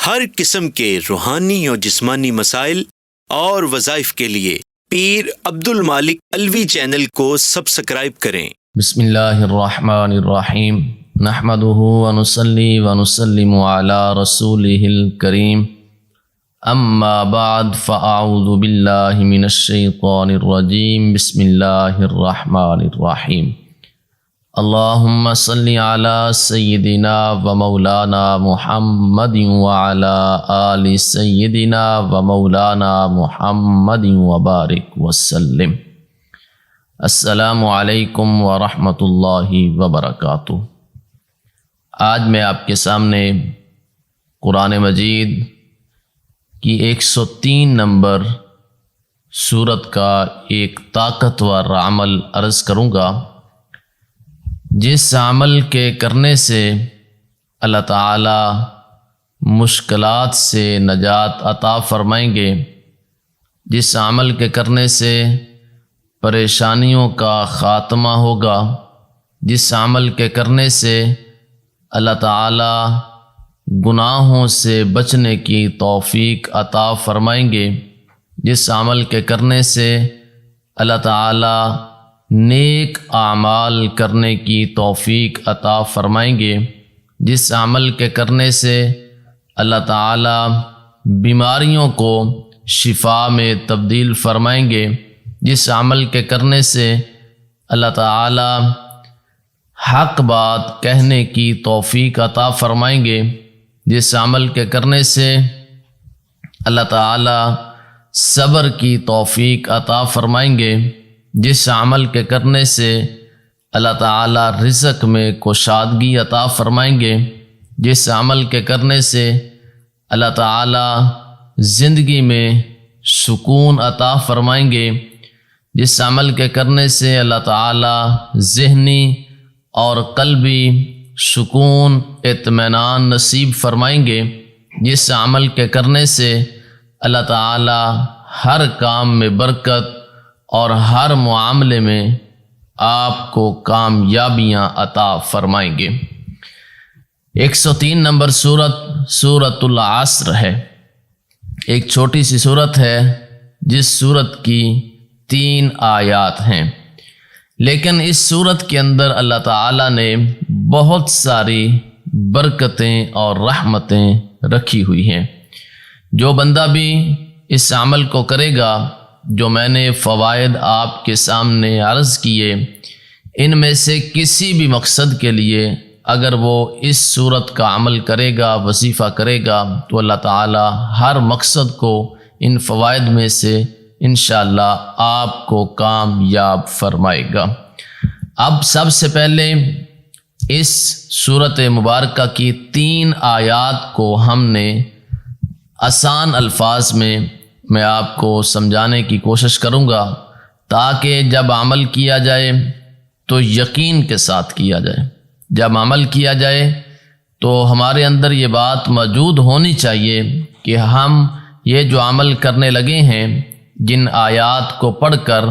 ہر قسم کے روحانی اور جسمانی مسائل اور وظائف کے لیے پیر عبد المالک الوی چینل کو سبسکرائب کریں۔ بسم اللہ الرحمن الرحیم، نحمده ونصلی ونسلم علی رسولہ الکریم، اما بعد فاعوذ باللہ من الشیطان الرجیم، بسم اللہ الرحمن الرحیم۔ اللہم صلی علی سیدنا و مولانا محمد وعلی آل سیدنا و مولانا محمد وبارک وسلم۔ السلام علیکم ورحمۃ اللہ وبرکاتہ۔ آج میں آپ کے سامنے قرآن مجید کی 103 نمبر سورت کا ایک طاقتور عمل عرض کروں گا، جس عمل کے کرنے سے اللہ تعالی مشکلات سے نجات عطا فرمائیں گے، جس عمل کے کرنے سے پریشانیوں کا خاتمہ ہوگا، جس عمل کے کرنے سے اللہ تعالی گناہوں سے بچنے کی توفیق عطا فرمائیں گے، جس عمل کے کرنے سے اللہ تعالی نیک اعمال کرنے کی توفیق عطا فرمائیں گے، جس عمل کے کرنے سے اللہ تعالی بیماریوں کو شفا میں تبدیل فرمائیں گے، جس عمل کے کرنے سے اللہ تعالی حق بات کہنے کی توفیق عطا فرمائیں گے، جس عمل کے کرنے سے اللہ تعالی صبر کی توفیق عطا فرمائیں گے، جس عمل کے کرنے سے اللہ تعالی رزق میں کشادگی عطا فرمائیں گے، جس عمل کے کرنے سے اللہ تعالی زندگی میں سکون عطا فرمائیں گے، جس عمل کے کرنے سے اللہ تعالی ذہنی اور قلبی سکون اطمینان نصیب فرمائیں گے، جس عمل کے کرنے سے اللہ تعالی ہر کام میں برکت اور ہر معاملے میں آپ کو کامیابیاں عطا فرمائیں گے۔ 103 نمبر سورت العصر ہے، ایک چھوٹی سی سورت ہے جس سورت کی 3 آیات ہیں، لیکن اس سورت کے اندر اللہ تعالیٰ نے بہت ساری برکتیں اور رحمتیں رکھی ہوئی ہیں۔ جو بندہ بھی اس عمل کو کرے گا، جو میں نے فوائد آپ کے سامنے عرض کیے، ان میں سے کسی بھی مقصد کے لیے اگر وہ اس صورت کا عمل کرے گا، وظیفہ کرے گا، تو اللہ تعالی ہر مقصد کو ان فوائد میں سے انشاءاللہ آپ کو کامیاب فرمائے گا۔ اب سب سے پہلے اس سورت مبارکہ کی 3 آیات کو ہم نے آسان الفاظ میں آپ کو سمجھانے کی کوشش کروں گا، تاکہ جب عمل کیا جائے تو یقین کے ساتھ کیا جائے۔ جب عمل کیا جائے تو ہمارے اندر یہ بات موجود ہونی چاہیے کہ ہم یہ جو عمل کرنے لگے ہیں، جن آیات کو پڑھ کر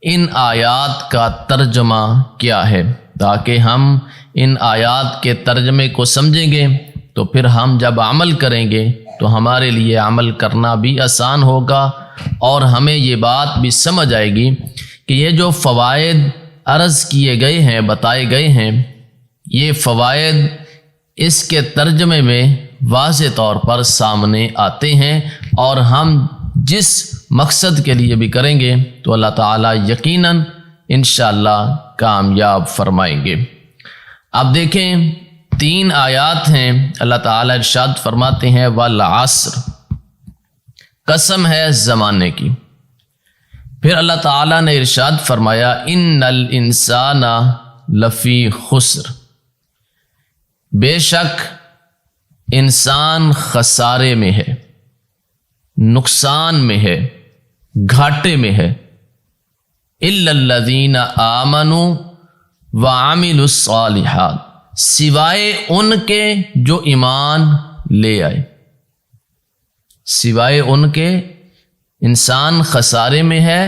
ان آیات کا ترجمہ کیا ہے، تاکہ ہم ان آیات کے ترجمے کو سمجھیں گے تو پھر ہم جب عمل کریں گے تو ہمارے لیے عمل کرنا بھی آسان ہوگا، اور ہمیں یہ بات بھی سمجھ آئے گی کہ یہ جو فوائد عرض کیے گئے ہیں، بتائے گئے ہیں، یہ فوائد اس کے ترجمے میں واضح طور پر سامنے آتے ہیں، اور ہم جس مقصد کے لیے بھی کریں گے تو اللہ تعالیٰ یقیناً انشاءاللہ کامیاب فرمائیں گے۔ اب دیکھیں 3 آیات ہیں، اللہ تعالیٰ ارشاد فرماتے ہیں والعصر، قسم ہے زمانے کی۔ پھر اللہ تعالیٰ نے ارشاد فرمایا ان الانسان لفی خسر، بے شک انسان خسارے میں ہے، نقصان میں ہے، گھاٹے میں ہے، الا الذین آمنوا وعملوا الصالحات، سوائے ان کے جو ایمان لے آئے۔ سوائے ان کے انسان خسارے میں ہے،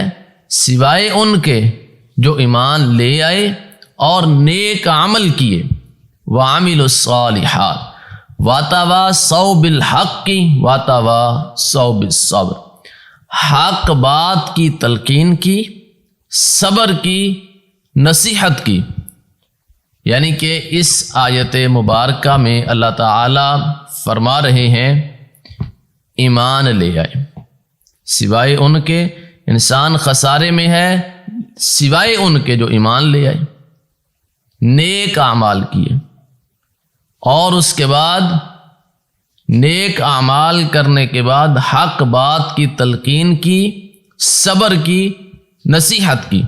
سوائے ان کے جو ایمان لے آئے اور نیک عمل کیے، وعملوا الصالحات، وَتَوَاصَوْا بِالْحَقِّ وَتَوَاصَوْا بِالصَّبْرِ، حق بات کی تلقین کی، صبر کی، نصیحت کی۔ یعنی کہ اس آیت مبارکہ میں اللہ تعالی فرما رہے ہیں ایمان لے آئے، سوائے ان کے انسان خسارے میں ہے، سوائے ان کے جو ایمان لے آئے، نیک اعمال کیے، اور اس کے بعد نیک اعمال کرنے کے بعد حق بات کی تلقین کی، صبر کی، نصیحت کی۔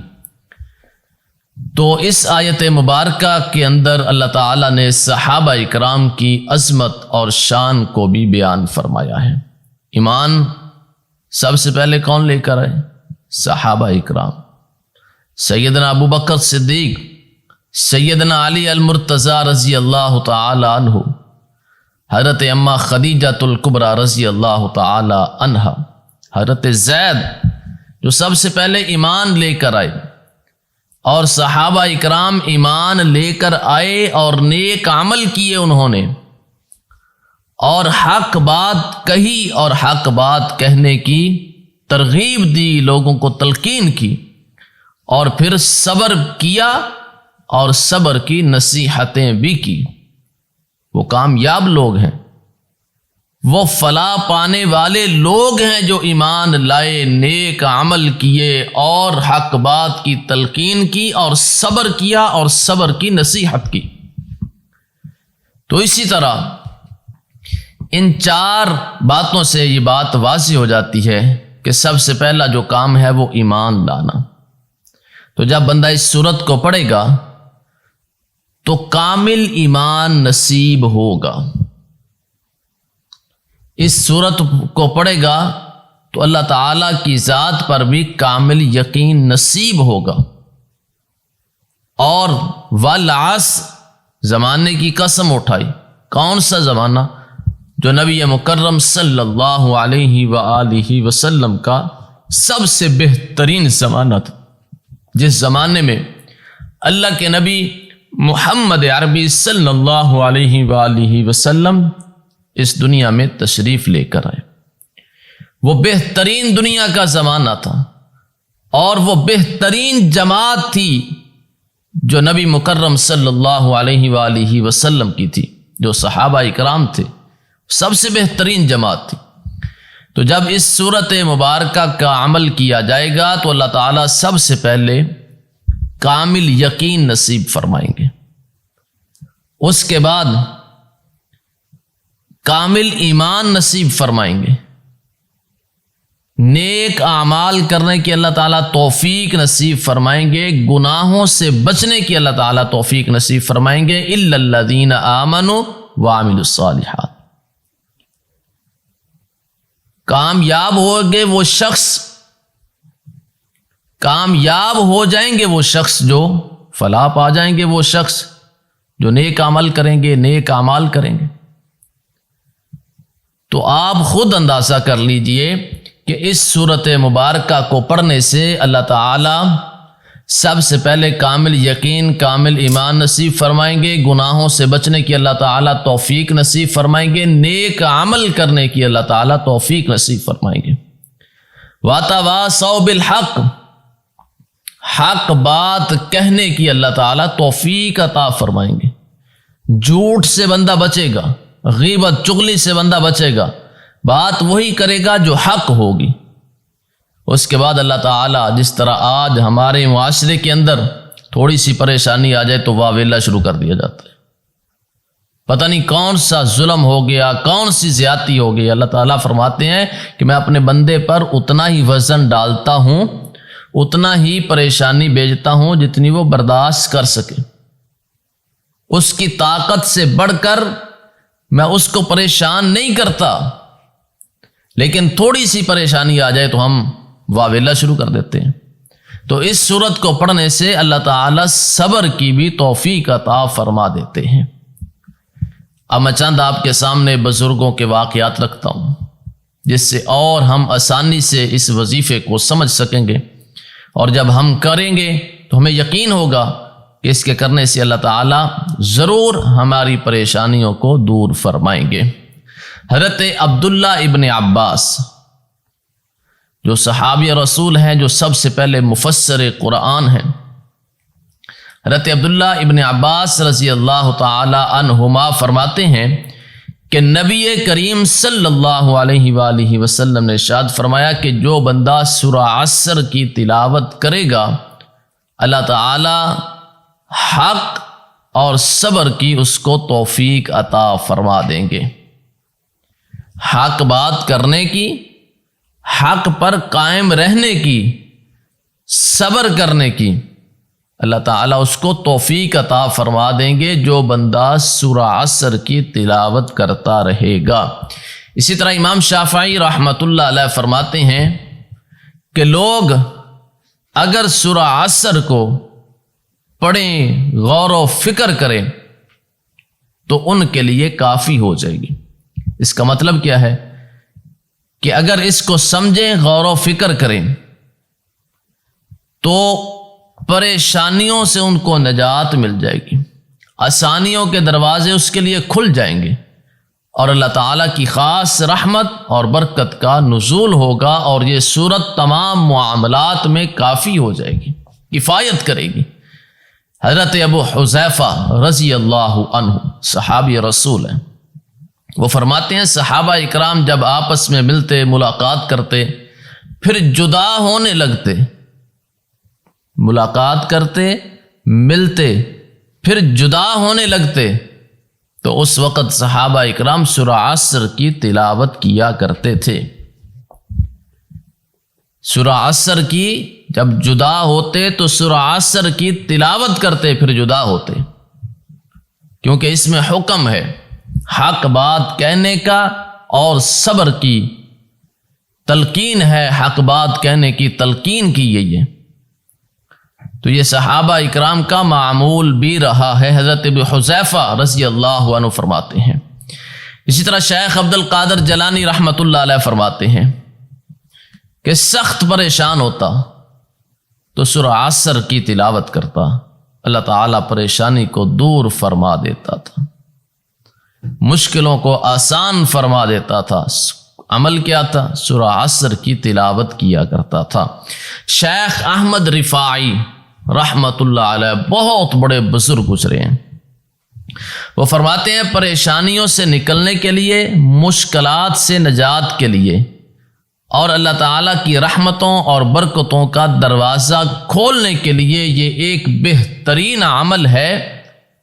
تو اس آیت مبارکہ کے اندر اللہ تعالیٰ نے صحابہ اکرام کی عظمت اور شان کو بھی بیان فرمایا ہے۔ ایمان سب سے پہلے کون لے کر آئے؟ صحابہ اکرام، سیدنا ابو بکر صدیق، سیدنا علی المرتضیٰ رضی اللہ تعالی عنہ، حضرت اماں خدیجۃ الکبریٰ رضی اللہ تعالی عنہا، حضرت زید جو سب سے پہلے ایمان لے کر آئے، اور صحابہ اکرام ایمان لے کر آئے اور نیک عمل کیے انہوں نے، اور حق بات کہی اور حق بات کہنے کی ترغیب دی، لوگوں کو تلقین کی، اور پھر صبر کیا اور صبر کی نصیحتیں بھی کی۔ وہ کامیاب لوگ ہیں، وہ فلاح پانے والے لوگ ہیں جو ایمان لائے، نیک عمل کیے اور حق بات کی تلقین کی اور صبر کیا اور صبر کی نصیحت کی۔ تو اسی طرح ان چار باتوں سے یہ بات واضح ہو جاتی ہے کہ سب سے پہلا جو کام ہے وہ ایمان لانا۔ تو جب بندہ اس سورت کو پڑھے گا تو کامل ایمان نصیب ہوگا، اس سورت کو پڑھے گا تو اللہ تعالیٰ کی ذات پر بھی کامل یقین نصیب ہوگا۔ اور والعصر زمانے کی قسم اٹھائی، کون سا زمانہ؟ جو نبی مکرم صلی اللہ علیہ وآلہ وسلم کا سب سے بہترین زمانہ تھا، جس زمانے میں اللہ کے نبی محمد عربی صلی اللہ علیہ وآلہ وسلم اس دنیا میں تشریف لے کر آئے۔ وہ بہترین دنیا کا زمانہ تھا، اور وہ بہترین جماعت تھی جو نبی مکرم صلی اللہ علیہ وآلہ وسلم کی تھی، جو صحابہ اکرام تھے، سب سے بہترین جماعت تھی۔ تو جب اس سورت مبارکہ کا عمل کیا جائے گا تو اللہ تعالیٰ سب سے پہلے کامل یقین نصیب فرمائیں گے، اس کے بعد کامل ایمان نصیب فرمائیں گے، نیک اعمال کرنے کی اللہ تعالیٰ توفیق نصیب فرمائیں گے، گناہوں سے بچنے کی اللہ تعالیٰ توفیق نصیب فرمائیں گے، الا الذین آمنوا وعملوا الصالحات۔ کامیاب ہوگے وہ شخص، کامیاب ہو جائیں گے وہ شخص جو فلاح پا جائیں گے، وہ شخص جو نیک عمل کریں گے، نیک اعمال کریں گے۔ تو آپ خود اندازہ کر لیجئے کہ اس سورت مبارکہ کو پڑھنے سے اللہ تعالی سب سے پہلے کامل یقین، کامل ایمان نصیب فرمائیں گے، گناہوں سے بچنے کی اللہ تعالیٰ توفیق نصیب فرمائیں گے، نیک عمل کرنے کی اللہ تعالیٰ توفیق نصیب فرمائیں گے۔ وَتَوَاصَوْا بِالْحَقِّ، حق بات کہنے کی اللہ تعالیٰ توفیق عطا فرمائیں گے۔ جھوٹ سے بندہ بچے گا، غیبت چغلی سے بندہ بچے گا، بات وہی کرے گا جو حق ہوگی۔ اس کے بعد اللہ تعالیٰ جس طرح آج ہمارے معاشرے کے اندر تھوڑی سی پریشانی آ جائے تو واہ ویلا شروع کر دیا جاتا ہے، پتہ نہیں کون سا ظلم ہو گیا، کون سی زیادتی ہو گئی۔ اللہ تعالیٰ فرماتے ہیں کہ میں اپنے بندے پر اتنا ہی وزن ڈالتا ہوں، اتنا ہی پریشانی بھیجتا ہوں جتنی وہ برداشت کر سکے، اس کی طاقت سے بڑھ کر میں اس کو پریشان نہیں کرتا، لیکن تھوڑی سی پریشانی آ جائے تو ہم واویلا شروع کر دیتے ہیں۔ تو اس سورت کو پڑھنے سے اللہ تعالیٰ صبر کی بھی توفیق عطا فرما دیتے ہیں۔ اب میں چند آپ کے سامنے بزرگوں کے واقعات رکھتا ہوں جس سے اور ہم آسانی سے اس وظیفے کو سمجھ سکیں گے، اور جب ہم کریں گے تو ہمیں یقین ہوگا کہ اس کے کرنے سے اللہ تعالیٰ ضرور ہماری پریشانیوں کو دور فرمائیں گے۔ حضرت عبداللہ ابن عباس جو صحابی رسول ہیں، جو سب سے پہلے مفسر قرآن ہیں، حضرت عبداللہ ابن عباس رضی اللہ تعالی عنہما فرماتے ہیں کہ نبی کریم صلی اللہ علیہ وآلہ وسلم نے ارشاد فرمایا کہ جو بندہ سورہ عصر کی تلاوت کرے گا، اللہ تعالی حق اور صبر کی اس کو توفیق عطا فرما دیں گے۔ حق بات کرنے کی، حق پر قائم رہنے کی، صبر کرنے کی اللہ تعالیٰ اس کو توفیق عطا فرما دیں گے جو بندہ سورہ عصر کی تلاوت کرتا رہے گا۔ اسی طرح امام شافعی رحمۃ اللہ علیہ فرماتے ہیں کہ لوگ اگر سورہ عصر کو پڑھیں، غور و فکر کریں تو ان کے لیے کافی ہو جائے گی۔ اس کا مطلب کیا ہے کہ اگر اس کو سمجھیں، غور و فکر کریں تو پریشانیوں سے ان کو نجات مل جائے گی، آسانیوں کے دروازے اس کے لیے کھل جائیں گے، اور اللہ تعالیٰ کی خاص رحمت اور برکت کا نزول ہوگا، اور یہ صورت تمام معاملات میں کافی ہو جائے گی، کفایت کرے گی۔ حضرت ابو حذیفہ رضی اللہ عنہ صحابی رسول ہیں، وہ فرماتے ہیں صحابہ اکرام جب آپس میں ملتے، ملاقات کرتے، پھر جدا ہونے لگتے، ملاقات کرتے، ملتے، پھر جدا ہونے لگتے، تو اس وقت صحابہ اکرام سورہ عصر کی تلاوت کیا کرتے تھے۔ سورہ عصر کی جب جدا ہوتے تو سورہ عصر کی تلاوت کرتے، پھر جدا ہوتے، کیونکہ اس میں حکم ہے حق بات کہنے کا اور صبر کی تلقین ہے، حق بات کہنے کی تلقین کی گئی ہے۔ تو یہ صحابہ اکرام کا معمول بھی رہا ہے۔ حضرت ابو حذیفہ رضی اللہ عنہ فرماتے ہیں۔ اسی طرح شیخ عبد القادر جیلانی رحمۃ اللہ علیہ فرماتے ہیں کہ سخت پریشان ہوتا تو سورہ عصر کی تلاوت کرتا، اللہ تعالیٰ پریشانی کو دور فرما دیتا تھا، مشکلوں کو آسان فرما دیتا تھا۔ عمل کیا تھا؟ سورہ عصر کی تلاوت کیا کرتا تھا۔ شیخ احمد رفاعی رحمۃ اللہ علیہ بہت بڑے بزرگ گزرے ہیں، وہ فرماتے ہیں پریشانیوں سے نکلنے کے لیے، مشکلات سے نجات کے لیے، اور اللہ تعالیٰ کی رحمتوں اور برکتوں کا دروازہ کھولنے کے لیے یہ ایک بہترین عمل ہے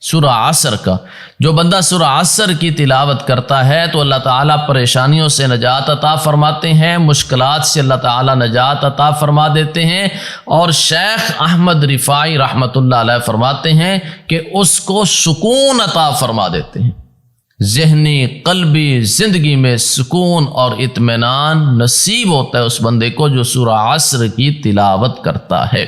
سورہ عصر کا۔ جو بندہ سورہ عصر کی تلاوت کرتا ہے تو اللہ تعالیٰ پریشانیوں سے نجات عطا فرماتے ہیں، مشکلات سے اللہ تعالیٰ نجات عطا فرما دیتے ہیں، اور شیخ احمد رفاعی رحمۃ اللہ علیہ فرماتے ہیں کہ اس کو سکون عطا فرما دیتے ہیں، ذہنی قلبی زندگی میں سکون اور اطمینان نصیب ہوتا ہے اس بندے کو جو سورہ عصر کی تلاوت کرتا ہے۔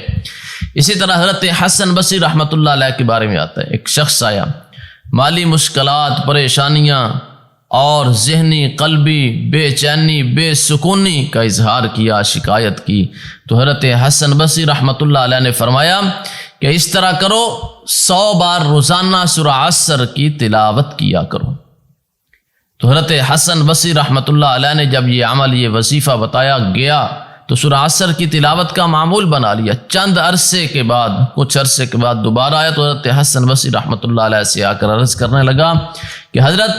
اسی طرح حضرت حسن بصری رحمۃ اللہ علیہ کے بارے میں آتا ہے، ایک شخص آیا، مالی مشکلات، پریشانیاں اور ذہنی قلبی بے چینی، بے سکونی کا اظہار کیا، شکایت کی، تو حضرت حسن بصری رحمۃ اللہ علیہ نے فرمایا کہ اس طرح کرو، 100 بار روزانہ سورہ عصر کی تلاوت کیا کرو۔ تو حضرت حسن بصری رحمۃ اللہ علیہ نے جب یہ عمل، یہ وظیفہ بتایا گیا تو سورہ عصر کی تلاوت کا معمول بنا لیا۔ چند عرصے کے بعد، کچھ عرصے کے بعد دوبارہ آیا تو حضرت حسن بصری رحمۃ اللہ علیہ سے آ کر عرض کرنے لگا کہ حضرت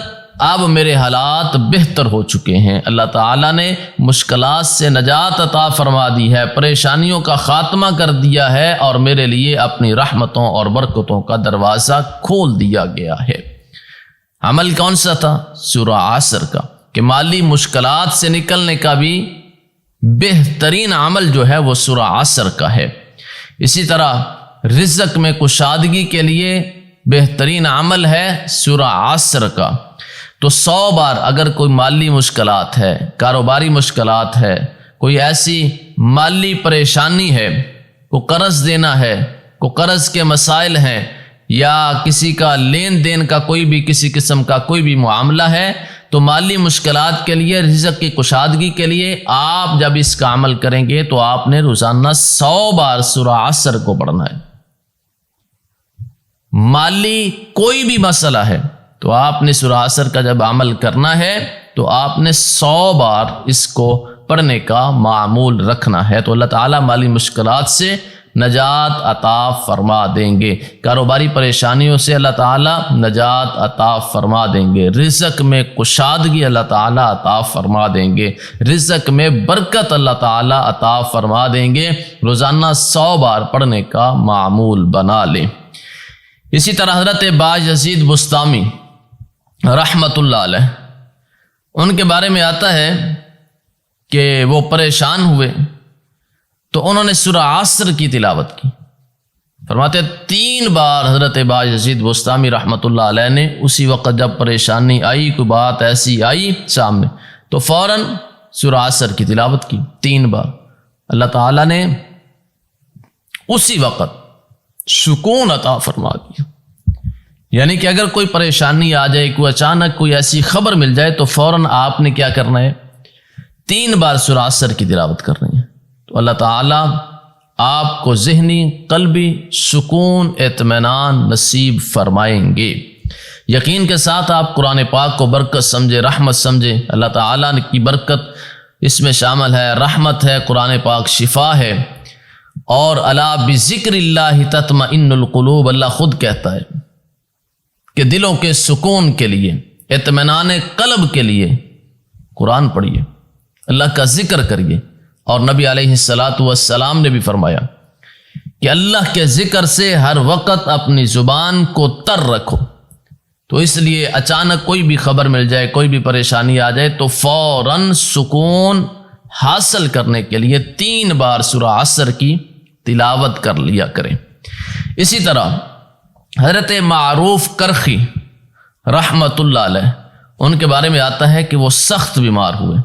اب میرے حالات بہتر ہو چکے ہیں، اللہ تعالیٰ نے مشکلات سے نجات عطا فرما دی ہے، پریشانیوں کا خاتمہ کر دیا ہے، اور میرے لیے اپنی رحمتوں اور برکتوں کا دروازہ کھول دیا گیا ہے۔ عمل کون سا تھا؟ سورہ عصر کا، کہ مالی مشکلات سے نکلنے کا بھی بہترین عمل جو ہے وہ سورہ عصر کا ہے۔ اسی طرح رزق میں کشادگی کے لیے بہترین عمل ہے سورہ عصر کا۔ تو 100 بار اگر کوئی مالی مشکلات ہے، کاروباری مشکلات ہے، کوئی ایسی مالی پریشانی ہے، کو قرض دینا ہے، کو قرض کے مسائل ہیں، یا کسی کا لین دین کا کوئی بھی کسی قسم کا کوئی بھی معاملہ ہے، تو مالی مشکلات کے لیے، رزق کی کشادگی کے لیے آپ جب اس کا عمل کریں گے تو آپ نے روزانہ 100 بار سورہ عصر کو پڑھنا ہے۔ مالی کوئی بھی مسئلہ ہے تو آپ نے سورہ عصر کا جب عمل کرنا ہے تو آپ نے 100 بار اس کو پڑھنے کا معمول رکھنا ہے، تو اللہ تعالیٰ مالی مشکلات سے نجات عطا فرما دیں گے، کاروباری پریشانیوں سے اللہ تعالیٰ نجات عطا فرما دیں گے، رزق میں کشادگی اللہ تعالیٰ عطا فرما دیں گے، رزق میں برکت اللہ تعالیٰ عطا فرما دیں گے۔ روزانہ 100 بار پڑھنے کا معمول بنا لیں۔ اسی طرح حضرت باجزید بسطامی رحمۃ اللہ علیہ، ان کے بارے میں آتا ہے کہ وہ پریشان ہوئے تو انہوں نے سورہ عصر کی تلاوت کی۔ فرماتے 3 بار حضرت باجزید بسطامی رحمۃ اللہ علیہ نے اسی وقت جب پریشانی آئی، کوئی بات ایسی آئی سامنے، تو فوراً سورہ عصر کی تلاوت کی 3 بار۔ اللہ تعالیٰ نے اسی وقت سکون عطا فرما دیا۔ یعنی کہ اگر کوئی پریشانی آ جائے، کوئی اچانک کوئی ایسی خبر مل جائے تو فوراً آپ نے کیا کرنا ہے؟ 3 بار سورہ عصر کی تلاوت کرنی ہے، تو اللہ تعالیٰ آپ کو ذہنی قلبی سکون اطمینان نصیب فرمائیں گے۔ یقین کے ساتھ آپ قرآن پاک کو برکت سمجھے، رحمت سمجھے۔ اللہ تعالیٰ کی برکت اس میں شامل ہے، رحمت ہے، قرآن پاک شفا ہے، اور الا بذکر اللہ تطمئن القلوب، اللہ خود کہتا ہے کہ دلوں کے سکون کے لیے، اطمینان قلب کے لیے قرآن پڑھیے، اللہ کا ذکر کریے۔ اور نبی علیہ السلام نے بھی فرمایا کہ اللہ کے ذکر سے ہر وقت اپنی زبان کو تر رکھو۔ تو اس لیے اچانک کوئی بھی خبر مل جائے، کوئی بھی پریشانی آ جائے تو فوراً سکون حاصل کرنے کے لیے 3 بار سورہ عصر کی تلاوت کر لیا کریں۔ اسی طرح حضرت معروف کرخی رحمۃ اللہ علیہ، ان کے بارے میں آتا ہے کہ وہ سخت بیمار ہوئے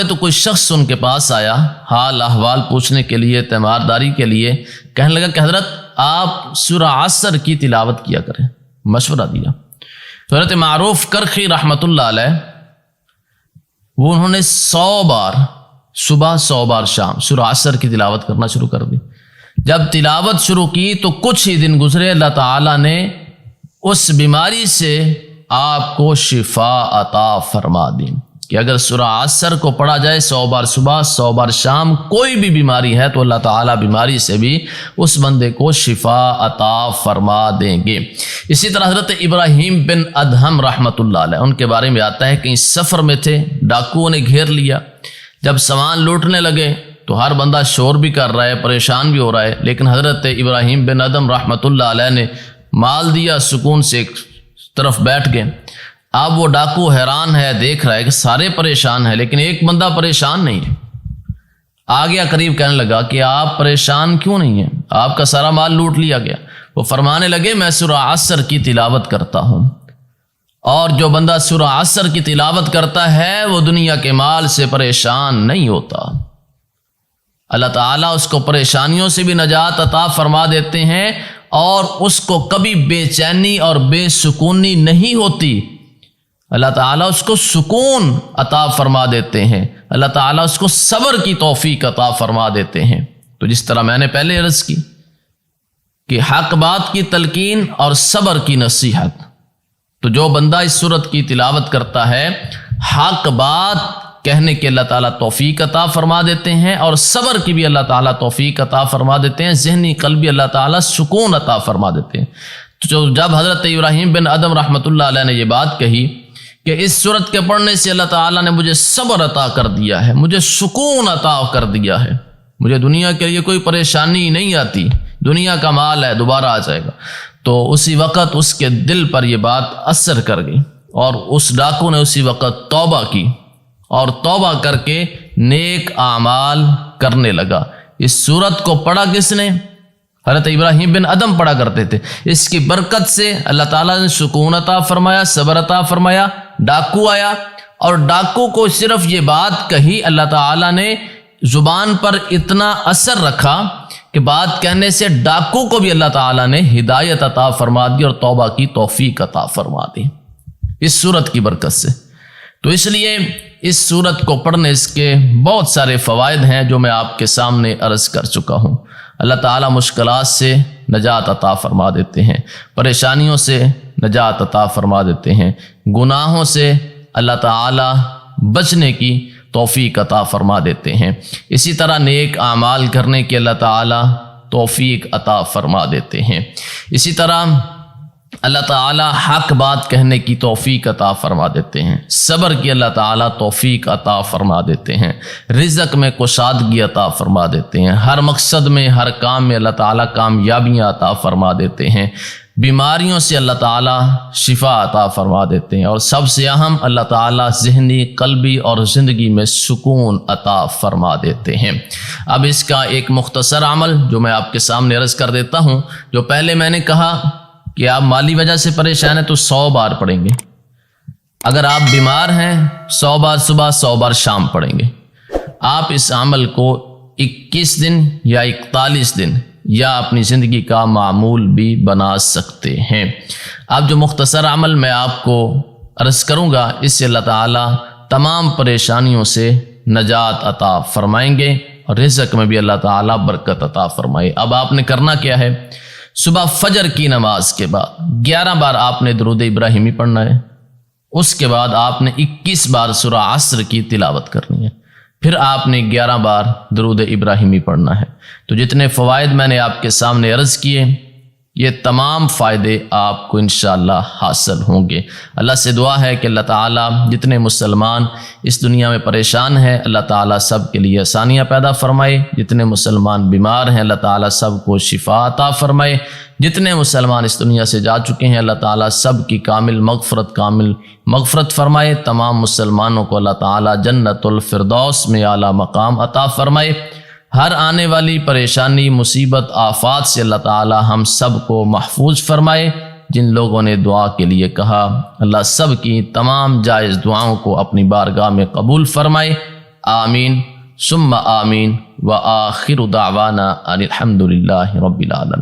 تو کوئی شخص ان کے پاس آیا حال احوال پوچھنے کے لیے، تیمارداری کے لیے، کہنے لگا کہ حضرت آپ سورہ عصر کی تلاوت کیا کریں، مشورہ دیا۔ تو حضرت معروف کرخی رحمۃ اللہ علیہ وہ انہوں نے 100 بار صبح 100 بار شام سورہ عصر کی تلاوت کرنا شروع کر دی۔ جب تلاوت شروع کی تو کچھ ہی دن گزرے، اللہ تعالیٰ نے اس بیماری سے آپ کو شفا عطا فرما دی کہ اگر سورہ عصر کو پڑھا جائے 100 بار صبح 100 بار شام، کوئی بھی بیماری ہے تو اللہ تعالیٰ بیماری سے بھی اس بندے کو شفا عطا فرما دیں گے۔ اسی طرح حضرت ابراہیم بن ادہم رحمۃ اللہ علیہ، ان کے بارے میں آتا ہے کہ سفر میں تھے، ڈاکوؤں نے گھیر لیا، جب سامان لوٹنے لگے تو ہر بندہ شور بھی کر رہا ہے، پریشان بھی ہو رہا ہے، لیکن حضرت ابراہیم بن ادہم رحمۃ اللہ علیہ نے مال دیا، سکون سے ایک طرف بیٹھ گئے۔ اب وہ ڈاکو حیران ہے، دیکھ رہا ہے کہ سارے پریشان ہیں لیکن ایک بندہ پریشان نہیں ہے۔ آ گیا قریب، کہنے لگا کہ آپ پریشان کیوں نہیں ہیں؟ آپ کا سارا مال لوٹ لیا گیا۔ وہ فرمانے لگے میں سورہ عصر کی تلاوت کرتا ہوں، اور جو بندہ سورہ عصر کی تلاوت کرتا ہے وہ دنیا کے مال سے پریشان نہیں ہوتا۔ اللہ تعالیٰ اس کو پریشانیوں سے بھی نجات عطا فرما دیتے ہیں، اور اس کو کبھی بے چینی اور بے سکونی نہیں ہوتی۔ اللہ تعالیٰ اس کو سکون عطا فرما دیتے ہیں، اللہ تعالیٰ اس کو صبر کی توفیق عطا فرما دیتے ہیں۔ تو جس طرح میں نے پہلے عرض کی کہ حق بات کی تلقین اور صبر کی نصیحت، تو جو بندہ اس سورت کی تلاوت کرتا ہے حق بات کہنے کے اللہ تعالیٰ توفیق عطا فرما دیتے ہیں، اور صبر کی بھی اللہ تعالیٰ توفیق عطا فرما دیتے ہیں، ذہنی قلبی اللہ تعالیٰ سکون عطا فرما دیتے ہیں۔ تو جب حضرت ابراہیم بن ادہم رحمۃ اللہ علیہ نے یہ بات کہی کہ اس سورت کے پڑھنے سے اللہ تعالیٰ نے مجھے صبر عطا کر دیا ہے، مجھے سکون عطا کر دیا ہے، مجھے دنیا کے لیے کوئی پریشانی نہیں آتی، دنیا کا مال ہے دوبارہ آ جائے گا، تو اسی وقت اس کے دل پر یہ بات اثر کر گئی، اور اس ڈاکو نے اسی وقت توبہ کی، اور توبہ کر کے نیک اعمال کرنے لگا۔ اس سورت کو پڑھا کس نے؟ حضرت ابراہیم بن ادہم پڑھا کرتے تھے۔ اس کی برکت سے اللہ تعالیٰ نے سکون عطا فرمایا، صبر عطا فرمایا۔ ڈاکو آیا اور ڈاکو کو صرف یہ بات کہی، اللہ تعالیٰ نے زبان پر اتنا اثر رکھا کہ بات کہنے سے ڈاکو کو بھی اللہ تعالیٰ نے ہدایت عطا فرما دی اور توبہ کی توفیق عطا فرما دی اس سورت کی برکت سے۔ تو اس لیے اس صورت کو پڑھنے کے بہت سارے فوائد ہیں جو میں آپ کے سامنے عرض کر چکا ہوں۔ اللہ تعالیٰ مشکلات سے نجات عطا فرما دیتے ہیں، پریشانیوں سے نجات عطا فرما دیتے ہیں، گناہوں سے اللہ تعالیٰ بچنے کی توفیق عطا فرما دیتے ہیں، اسی طرح نیک اعمال کرنے کی اللہ تعالیٰ توفیق عطا فرما دیتے ہیں، اسی طرح اللہ تعالیٰ حق بات کہنے کی توفیق عطا فرما دیتے ہیں، صبر کی اللہ تعالیٰ توفیق عطا فرما دیتے ہیں، رزق میں کشادگی عطا فرما دیتے ہیں، ہر مقصد میں ہر کام میں اللہ تعالیٰ کامیابیاں عطا فرما دیتے ہیں، بیماریوں سے اللہ تعالیٰ شفا عطا فرما دیتے ہیں، اور سب سے اہم اللہ تعالیٰ ذہنی، قلبی اور زندگی میں سکون عطا فرما دیتے ہیں۔ اب اس کا ایک مختصر عمل جو میں آپ کے سامنے عرض کر دیتا ہوں۔ جو پہلے میں نے کہا کہ آپ مالی وجہ سے پریشان ہیں تو 100 بار پڑھیں گے، اگر آپ بیمار ہیں 100 بار صبح 100 بار شام پڑھیں گے۔ آپ اس عمل کو 21 دن یا 41 دن یا اپنی زندگی کا معمول بھی بنا سکتے ہیں۔ اب جو مختصر عمل میں آپ کو عرض کروں گا، اس سے اللہ تعالیٰ تمام پریشانیوں سے نجات عطا فرمائیں گے اور رزق میں بھی اللہ تعالیٰ برکت عطا فرمائے۔ اب آپ نے کرنا کیا ہے، صبح فجر کی نماز کے بعد 11 بار آپ نے درود ابراہیمی پڑھنا ہے، اس کے بعد آپ نے 21 بار سورہ عصر کی تلاوت کرنی ہے، پھر آپ نے 11 بار درود ابراہیمی پڑھنا ہے۔ تو جتنے فوائد میں نے آپ کے سامنے عرض کیے، یہ تمام فائدے آپ کو انشاءاللہ حاصل ہوں گے۔ اللہ سے دعا ہے کہ اللہ تعالیٰ جتنے مسلمان اس دنیا میں پریشان ہیں، اللہ تعالیٰ سب کے لیے آسانیاں پیدا فرمائے، جتنے مسلمان بیمار ہیں اللہ تعالیٰ سب کو شفا عطا فرمائے، جتنے مسلمان اس دنیا سے جا چکے ہیں اللہ تعالیٰ سب کی کامل مغفرت فرمائے، تمام مسلمانوں کو اللہ تعالیٰ جنت الفردوس میں اعلیٰ مقام عطا فرمائے، ہر آنے والی پریشانی، مصیبت، آفات سے اللہ تعالیٰ ہم سب کو محفوظ فرمائے۔ جن لوگوں نے دعا کے لیے کہا، اللہ سب کی تمام جائز دعاؤں کو اپنی بارگاہ میں قبول فرمائے، آمین ثم آمین، وآخر دعوانا ان الحمد للہ رب العالمین۔